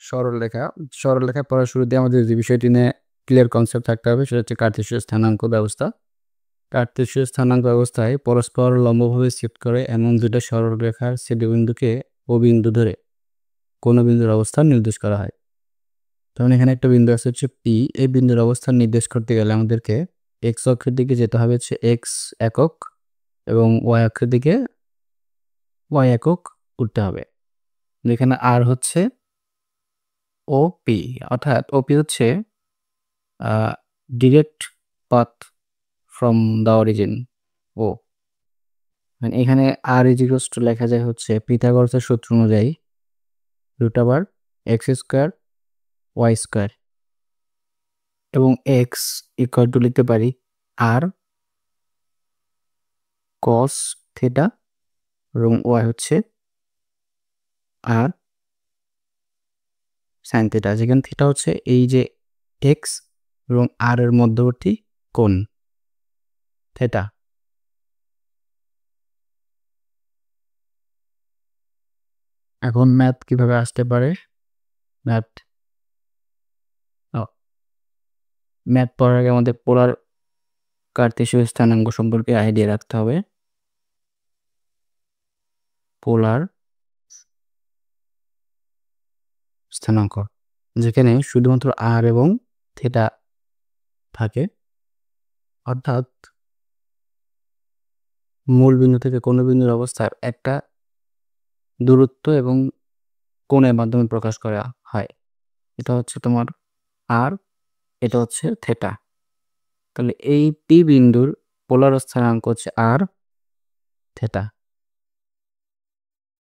সরলরেখা সরলরেখা পড়ার শুরুতে আমাদের যে বিষয়টি নিয়ে ক্লিয়ার কনসেপ্ট থাকতে হবে সেটা হচ্ছে কার্টেসীয় স্থানাঙ্ক ব্যবস্থা। কার্টেসীয় স্থানাঙ্ক ব্যবস্থায় পরস্পর লম্বভাবে শিফট করে এমন দুটো সরলরেখার ছেদবিন্দুকে ও বিন্দু ধরে কোনো বিন্দুর অবস্থান নির্দেশ করা হয়। তখন এখানে একটা বিন্দু আছে হচ্ছে পি। এই বিন্দুর অবস্থান নির্দেশ করতে গেলে আমাদেরকে এক্স অক্ষের দিকে যেতে হবে হচ্ছে এক্স একক এবং ওয়াই অক্ষের দিকে ওয়াই একক উঠতে হবে। যেখানে আর হচ্ছে ওপি, অর্থাৎ ওপি হচ্ছে direct path from the origin O. মানে এখানে আর ইজিকলস টু লেখা যায় হচ্ছে পিথাগোরাসের সূত্র অনুযায়ী √, এক্স স্কোয়ার ওয়াই স্কোয়ার, এবং এক্স ইকুয়াল টু লিখতে পারি আর কস থিটা এবং ওয়াই হচ্ছে আর সাইন থিটা, যেখানে থিটা হচ্ছে এই যে এক্স এবং আর এর মধ্যবর্তী কোণ থিটা। এখন ম্যাথ কিভাবে আসতে পারে? ম্যাথ ম্যাথ পড়ার আগে আমাদের পোলার কার্তেশীয় স্থানাঙ্ক সম্পর্কে আইডিয়া রাখতে হবে। পোলার স্থানাঙ্ক, যেখানে শুধুমাত্র আর এবং থিটা থাকে, অর্থাৎ মূল বিন্দু থেকে কোনো বিন্দুর অবস্থার একটা দূরত্ব এবং কোণের মাধ্যমে প্রকাশ করা হয়। এটা হচ্ছে তোমার আর, এটা হচ্ছে থিটা। তাহলে এই পি বিন্দুর পোলার স্থানাঙ্ক হচ্ছে আর থিটা।